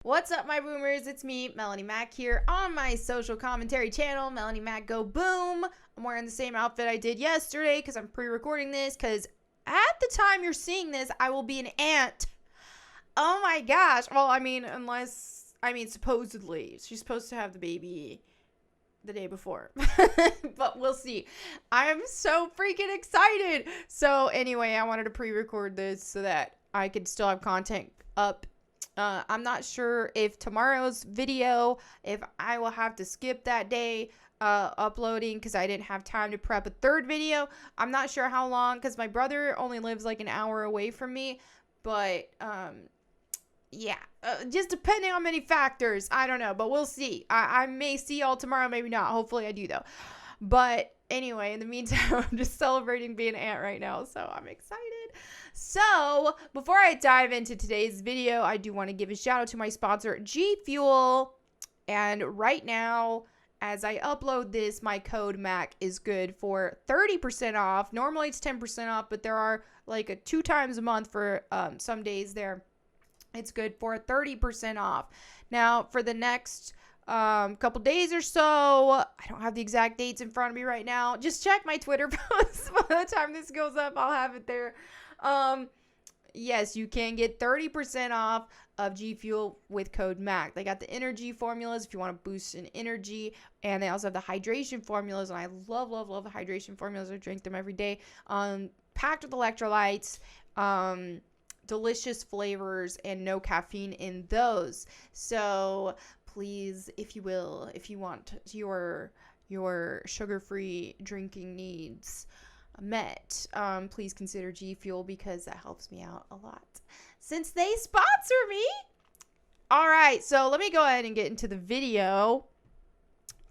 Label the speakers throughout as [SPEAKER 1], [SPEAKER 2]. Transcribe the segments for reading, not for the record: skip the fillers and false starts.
[SPEAKER 1] What's up, my boomers? It's me, Melanie Mac, here on my social commentary channel, Melanie Mac Go Boom. I'm wearing the same outfit I did yesterday because I'm pre-recording this because at the time you're seeing this, I will be an aunt. Oh my gosh. Well, supposedly. She's supposed to have the baby the day before. But we'll see. I'm so freaking excited. So anyway, I wanted to pre-record this so that I could still have content up. I'm not sure if tomorrow's video, if I will have to skip that day uploading because I didn't have time to prep a third video. I'm not sure how long because my brother only lives like an hour away from me. But just depending on many factors. I don't know, but we'll see. I may see y'all tomorrow, maybe not. Hopefully I do though. But anyway, in the meantime, I'm just celebrating being an aunt right now, so I'm excited. So, before I dive into today's video, I do want to give a shout out to my sponsor, G Fuel. And right now, as I upload this, my code MAC is good for 30% off. Normally it's 10% off, but there are like 2 times a month for some days there. It's good for 30% off. Now, for the next couple days or so, I don't have the exact dates in front of me right now. Just check my Twitter posts. By the time this goes up, I'll have it there. Yes, you can get 30% off of G Fuel with code MAC. They got the energy formulas if you want to boost in energy, and they also have the hydration formulas, and I love the hydration formulas. I drink them every day. Packed with electrolytes, delicious flavors, and no caffeine in those. So please, if you will, if you want your sugar-free drinking needs met, please consider G Fuel because that helps me out a lot since they sponsor me. All right, so let me go ahead and get into the video.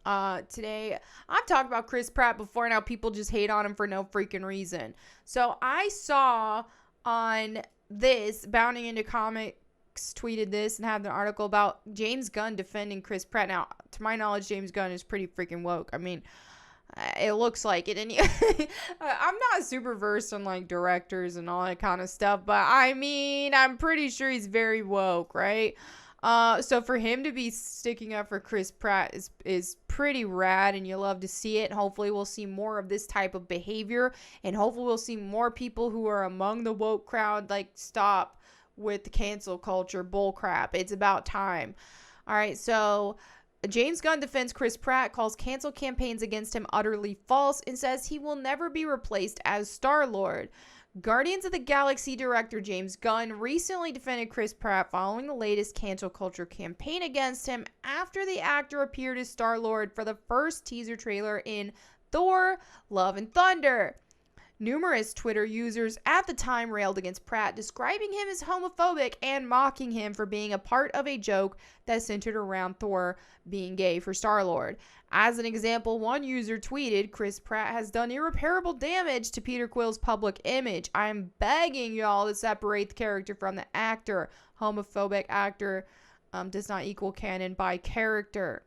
[SPEAKER 1] Today I've talked about Chris Pratt before. Now people just hate on him for no freaking reason. So I saw on this, Bounding Into Comics tweeted this and had an article about James Gunn defending Chris Pratt. Now, to my knowledge, James Gunn is pretty freaking woke. I mean, it looks like it. And I'm not super versed on like directors and all that kind of stuff, but I mean, I'm pretty sure he's very woke, right? So for him to be sticking up for Chris Pratt is pretty rad, and you love to see it. Hopefully we'll see more of this type of behavior, and hopefully we'll see more people who are among the woke crowd like stop with the cancel culture bull crap. It's about time. All right, so James Gunn defends Chris Pratt, calls cancel campaigns against him utterly false, and says he will never be replaced as Star-Lord. Guardians of the Galaxy director James Gunn recently defended Chris Pratt following the latest cancel culture campaign against him after the actor appeared as Star-Lord for the first teaser trailer in Thor: Love and Thunder. Numerous Twitter users at the time railed against Pratt, describing him as homophobic and mocking him for being a part of a joke that centered around Thor being gay for Star-Lord. As an example, one user tweeted, "Chris Pratt has done irreparable damage to Peter Quill's public image. I'm begging y'all to separate the character from the actor. Homophobic actor does not equal canon by character."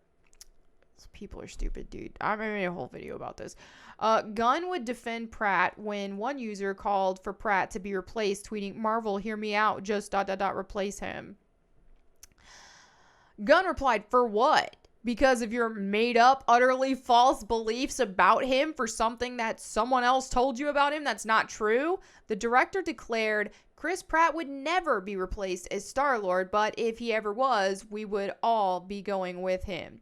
[SPEAKER 1] People are stupid, dude. I made a whole video about this. Gunn would defend Pratt when one user called for Pratt to be replaced, tweeting, "Marvel, hear me out, just ... replace him." Gunn replied, "For what? Because of your made up, utterly false beliefs about him for something that someone else told you about him that's not true?" The director declared Chris Pratt would never be replaced as Star-Lord, but if he ever was, we would all be going with him.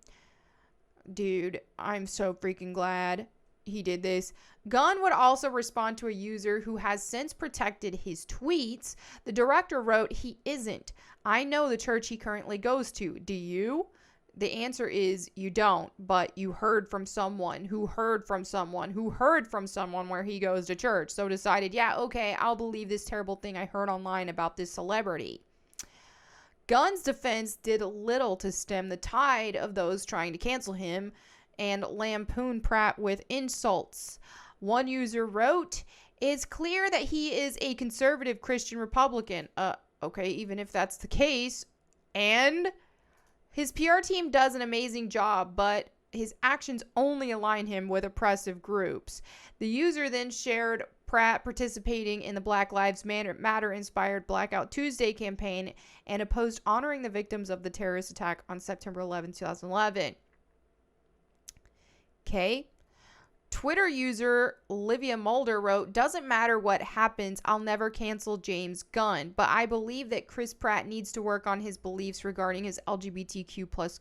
[SPEAKER 1] Dude, I'm so freaking glad he did this. Gunn would also respond to a user who has since protected his tweets. The director wrote, "He isn't. I know the church he currently goes to. Do you?" The answer is you don't, but you heard from someone who heard from someone who heard from someone where he goes to church. So decided, yeah, okay, I'll believe this terrible thing I heard online about this celebrity. Gunn's defense did little to stem the tide of those trying to cancel him and lampoon Pratt with insults. One user wrote, "It's clear that he is a conservative Christian Republican." Okay, even if that's the case, and his PR team does an amazing job, but his actions only align him with oppressive groups. The user then shared Pratt participating in the Black Lives Matter inspired Blackout Tuesday campaign and opposed honoring the victims of the terrorist attack on September 11, 2011. Okay. Twitter user Livia Mulder wrote, "Doesn't matter what happens, I'll never cancel James Gunn, but I believe that Chris Pratt needs to work on his beliefs regarding his LGBTQ plus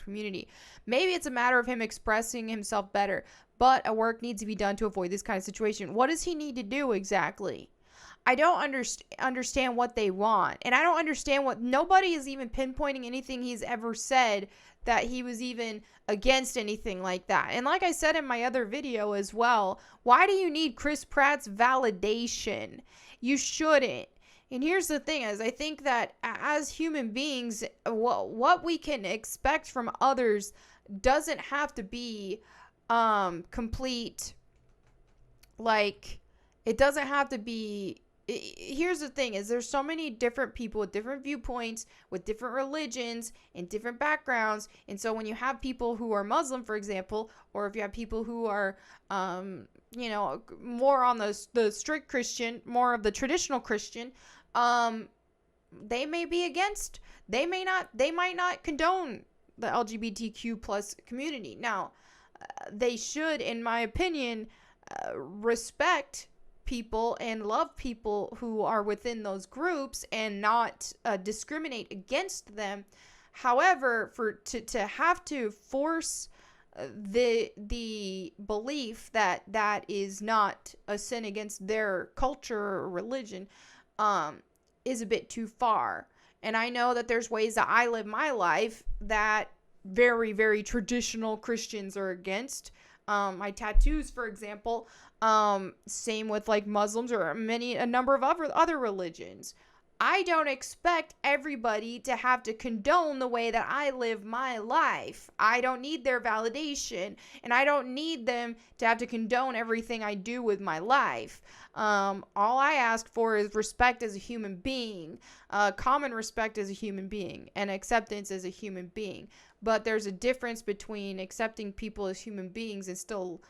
[SPEAKER 1] community. Maybe it's a matter of him expressing himself better, but a work needs to be done to avoid this kind of situation." What does he need to do exactly? I don't understand what they want. And I don't understand what, nobody is even pinpointing anything he's ever said that he was even against anything like that. And like I said in my other video as well, why do you need Chris Pratt's validation? You shouldn't. And here's the thing is, I think that as human beings, what we can expect from others doesn't have to be complete, like, it doesn't have to be. Here's the thing is, there's so many different people with different viewpoints, with different religions and different backgrounds. And so when you have people who are Muslim, for example, or if you have people who are, more on the strict Christian, more of the traditional Christian, they may be against, they might not condone the LGBTQ plus community. Now, they should, in my opinion, respect people and love people who are within those groups and not discriminate against them. However, to have to force the belief that is not a sin against their culture or religion is a bit too far. And I know that there's ways that I live my life that very, very traditional Christians are against. My tattoos, for example, same with like Muslims or a number of other religions. I don't expect everybody to have to condone the way that I live my life. I don't need their validation, and I don't need them to have to condone everything I do with my life. All I ask for is respect as a human being, common respect as a human being, and acceptance as a human being. But there's a difference between accepting people as human beings and still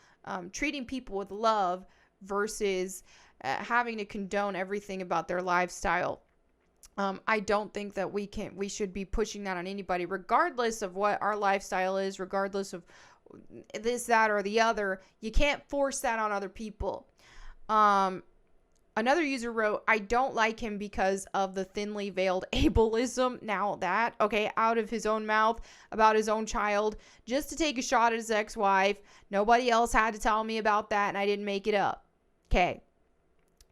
[SPEAKER 1] treating people with love versus having to condone everything about their lifestyle. I don't think that we should be pushing that on anybody, regardless of what our lifestyle is, regardless of this, that, or the other. You can't force that on other people. Another user wrote, "I don't like him because of the thinly veiled ableism." Now that, okay, out of his own mouth about his own child, just to take a shot at his ex-wife. Nobody else had to tell me about that, and I didn't make it up. Okay.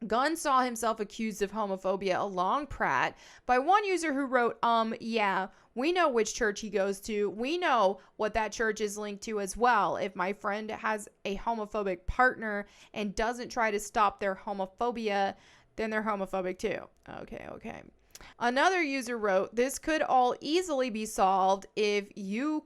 [SPEAKER 1] Gunn saw himself accused of homophobia along Pratt by one user who wrote, yeah, we know which church he goes to. We know what that church is linked to as well. If my friend has a homophobic partner and doesn't try to stop their homophobia, then they're homophobic too. Okay. Another user wrote, "This could all easily be solved if you,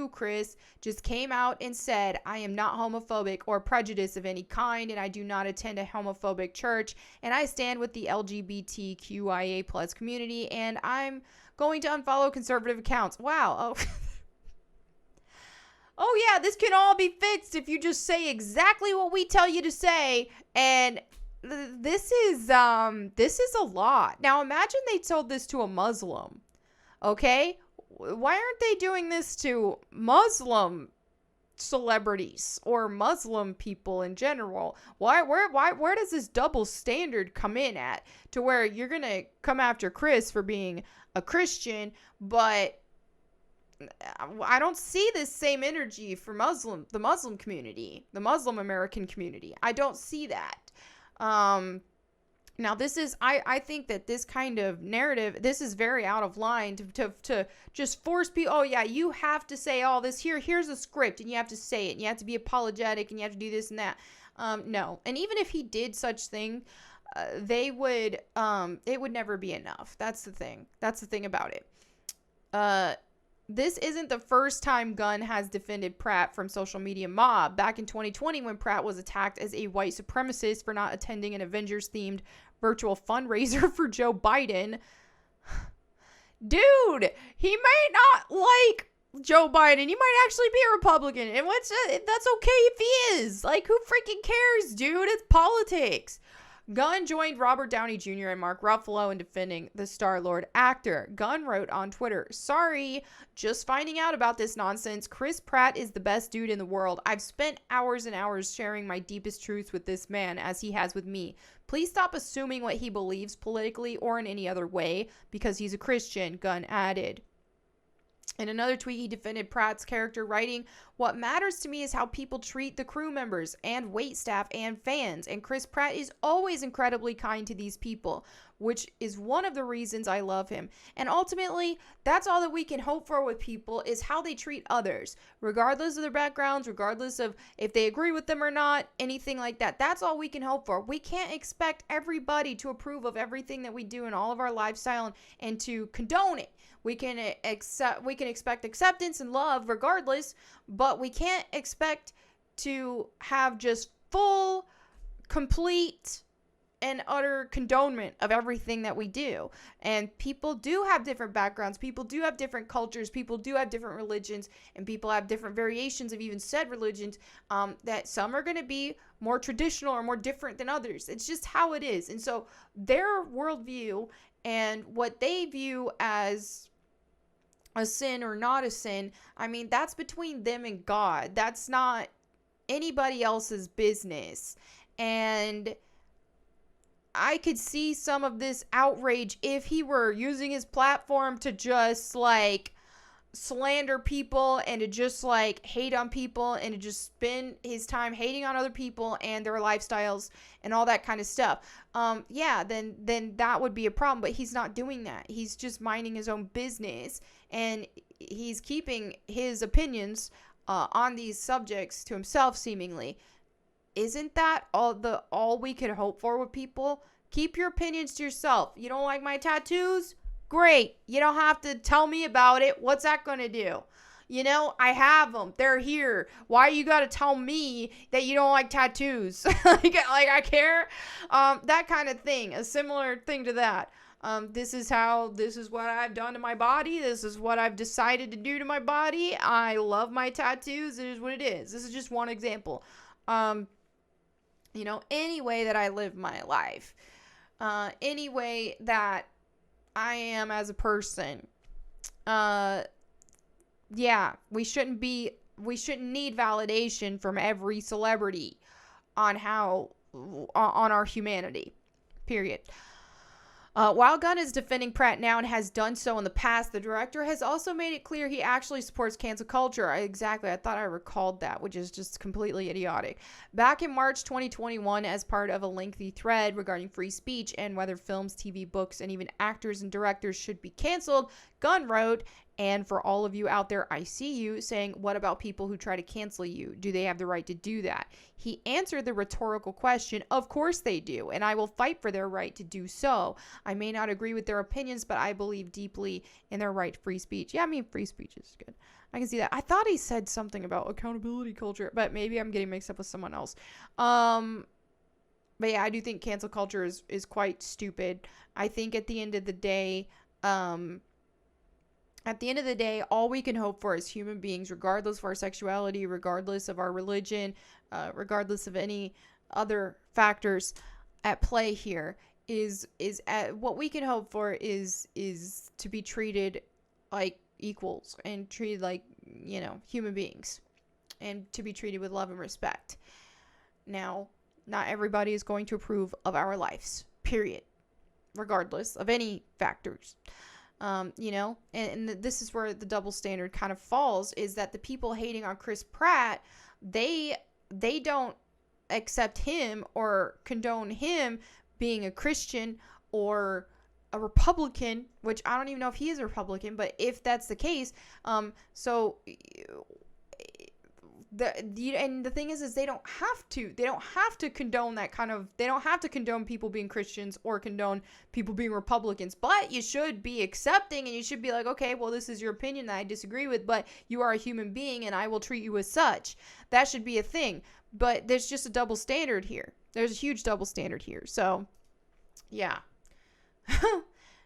[SPEAKER 1] Chris, just came out and said, I am not homophobic or prejudiced of any kind, and I do not attend a homophobic church, and I stand with the LGBTQIA plus community, and I'm going to unfollow conservative accounts." Wow. Oh yeah, this can all be fixed if you just say exactly what we tell you to say, and this is a lot. Now imagine they told this to a Muslim, okay? Why aren't they doing this to Muslim celebrities or Muslim people in general? Where does this double standard come in at, to where you're going to come after Chris for being a Christian, but I don't see this same energy for the Muslim community, the Muslim American community. I don't see that. Now, this is, I think that this kind of narrative, this is very out of line to just force people, oh yeah, you have to say all this here's a script, and you have to say it, and you have to be apologetic, and you have to do this and that. No. And even if he did such thing, it would never be enough. That's the thing about it. This isn't the first time Gunn has defended Pratt from social media mob. Back in 2020, when Pratt was attacked as a white supremacist for not attending an Avengers-themed virtual fundraiser for Joe Biden. Dude, he may not Joe Biden. He might actually be a Republican. And that's okay if he is. Like, who freaking cares, dude? It's politics. Gunn joined Robert Downey Jr. and Mark Ruffalo in defending the Star-Lord actor. Gunn wrote on Twitter, "Sorry, just finding out about this nonsense. Chris Pratt is the best dude in the world. I've spent hours and hours sharing my deepest truths with this man, as he has with me. Please stop assuming what he believes politically or in any other way, because he's a Christian," Gunn added. In another tweet, he defended Pratt's character, writing, "What matters to me is how people treat the crew members and wait staff and fans, and Chris Pratt is always incredibly kind to these people, which is one of the reasons I love him. And ultimately, that's all that we can hope for with people, is how they treat others, regardless of their backgrounds, regardless of if they agree with them or not, anything like that. That's all we can hope for. We can't expect everybody to approve of everything that we do in all of our lifestyle and to condone it. We can expect acceptance and love regardless, but we can't expect to have just full, complete, and utter condonement of everything that we do. And people do have different backgrounds. People do have different cultures. People do have different religions. And people have different variations of even said religions, that some are going to be more traditional or more different than others. It's just how it is. And so their worldview and what they view as a sin or not a sin, I mean, that's between them and God. That's not anybody else's business. And I could see some of this outrage if he were using his platform to just like slander people and to just like hate on people and to just spend his time hating on other people and their lifestyles and all that kind of stuff. Then that would be a problem, but he's not doing that. He's just minding his own business, and he's keeping his opinions on these subjects to himself, seemingly. Isn't that all we could hope for with people? Keep your opinions to yourself. You don't like my tattoos? Great. You don't have to tell me about it. What's that going to do? You know, I have them. They're here. Why you got to tell me that you don't like tattoos? like I care? That kind of thing. A similar thing to that. This is what I've done to my body. This is what I've decided to do to my body. I love my tattoos. It is what it is. This is just one example. Any way that I live my life. Any way that I am as a person. We shouldn't need validation from every celebrity on our humanity. Period. While Gunn is defending Pratt now and has done so in the past, the director has also made it clear he actually supports cancel culture. Exactly. I thought I recalled that, which is just completely idiotic. Back in March 2021, as part of a lengthy thread regarding free speech and whether films, TV, books, and even actors and directors should be canceled, Gunn wrote, "And for all of you out there, I see you," saying, "What about people who try to cancel you? Do they have the right to do that?" He answered the rhetorical question, "Of course they do, and I will fight for their right to do so. I may not agree with their opinions, but I believe deeply in their right to free speech." Yeah, I mean, free speech is good. I can see that. I thought he said something about accountability culture, but maybe I'm getting mixed up with someone else. But yeah, I do think cancel culture is quite stupid. I think at the end of the day, all we can hope for as human beings, regardless of our sexuality, regardless of our religion, regardless of any other factors at play here, is what we can hope for is to be treated like equals and treated like, human beings, and to be treated with love and respect. Now, not everybody is going to approve of our lives, period, regardless of any factors. And this is where the double standard kind of falls, is that the people hating on Chris Pratt, they don't accept him or condone him being a Christian or a Republican, which I don't even know if he is a Republican, but if that's the case, the thing is they don't have to condone that kind of, they don't have to condone people being Christians or condone people being Republicans, but you should be accepting, and you should be like, okay, well, this is your opinion that I disagree with, but you are a human being and I will treat you as such. That should be a thing. But there's just a double standard here. There's a huge double standard here. So yeah.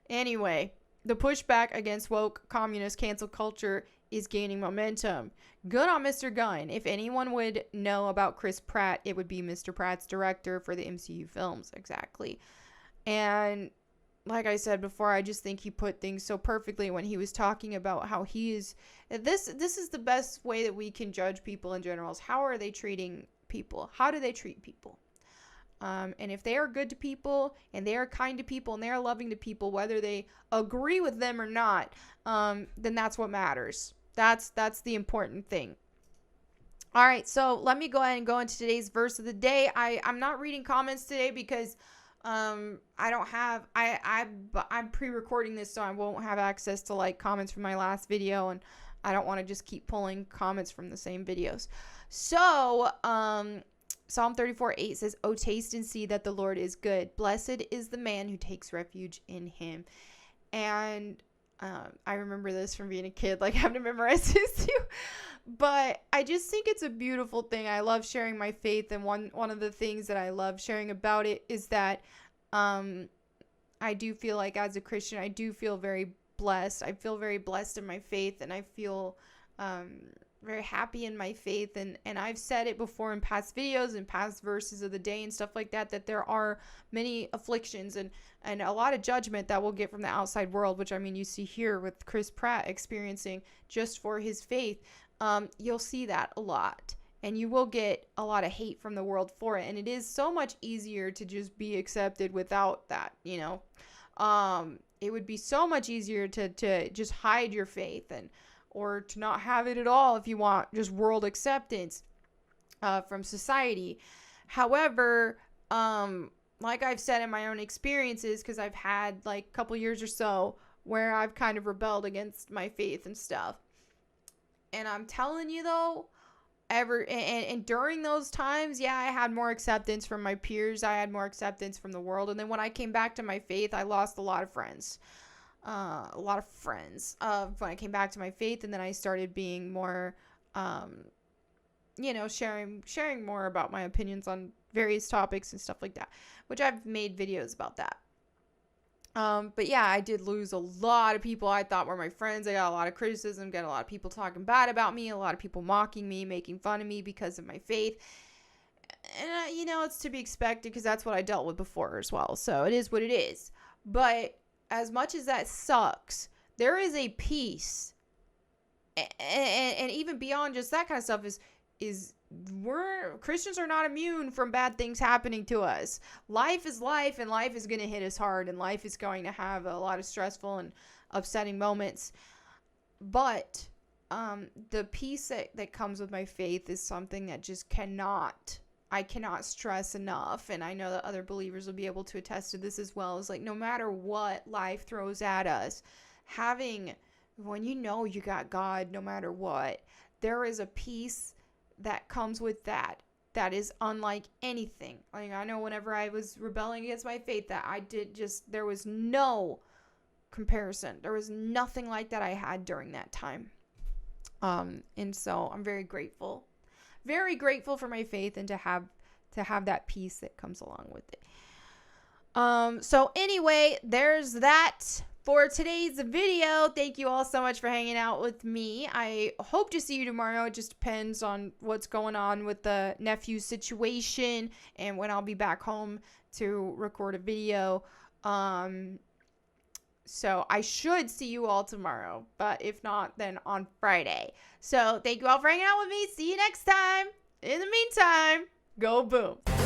[SPEAKER 1] Anyway, the pushback against woke communist cancel culture is gaining momentum. Good on Mr. Gunn. If anyone would know about Chris Pratt, it would be Mr. Pratt's director for the MCU films. Exactly. And like I said before, I just think he put things so perfectly when he was talking about how he is. This is the best way that we can judge people in general, is how are they treating people? How do they treat people? And if they are good to people, and they are kind to people, and they are loving to people, whether they agree with them or not, then that's what matters. That's the important thing. All right, so let me go ahead and go into today's verse of the day. I'm not reading comments today because I don't have, I'm pre-recording this, so I won't have access to like comments from my last video, and I don't want to just keep pulling comments from the same videos. So, Psalm 34:8 says, "Oh, taste and see that the Lord is good. Blessed is the man who takes refuge in him." And I remember this from being a kid, like having to memorize this too. But I just think it's a beautiful thing. I love sharing my faith, and one of the things that I love sharing about it is that I do feel like as a Christian, I do feel very blessed. I feel very blessed in my faith, and I feel very happy in my faith, and I've said it before in past videos and past verses of the day and stuff like that there are many afflictions and a lot of judgment that we'll get from the outside world, which I mean you see here with Chris Pratt experiencing just for his faith. You'll see that a lot, and you will get a lot of hate from the world for it, and it is so much easier to just be accepted without that, you know. It would be so much easier to just hide your faith or to not have it at all if you want just world acceptance from society. However, like I've said in my own experiences, because I've had like a couple years or so where I've kind of rebelled against my faith and stuff. And I'm telling you though, and during those times, yeah, I had more acceptance from my peers. I had more acceptance from the world. And then when I came back to my faith, I lost a lot of friends. When I came back to my faith, and then I started being more, sharing more about my opinions on various topics and stuff like that, which I've made videos about that. But yeah, I did lose a lot of people I thought were my friends. I got a lot of criticism, got a lot of people talking bad about me, a lot of people mocking me, making fun of me because of my faith. And, it's to be expected because that's what I dealt with before as well. So it is what it is. But as much as that sucks, there is a peace. And even beyond just that kind of stuff is Christians are not immune from bad things happening to us. Life is life, and life is going to hit us hard, and life is going to have a lot of stressful and upsetting moments. But the peace that comes with my faith is something that just I cannot stress enough. And I know that other believers will be able to attest to this as well. Is like, no matter what life throws at us, when you know you got God, no matter what, there is a peace that comes with that is unlike anything. Like, I know whenever I was rebelling against my faith, that there was no comparison. There was nothing like that I had during that time. And so I'm very grateful for my faith, and to have that peace that comes along with it. So anyway, there's that for today's video. Thank you all so much for hanging out with me. I hope to see you tomorrow. It just depends on what's going on with the nephew situation and when I'll be back home to record a video. So I should see you all tomorrow, but if not, then on Friday. So thank you all for hanging out with me. See you next time. In the meantime, go boom.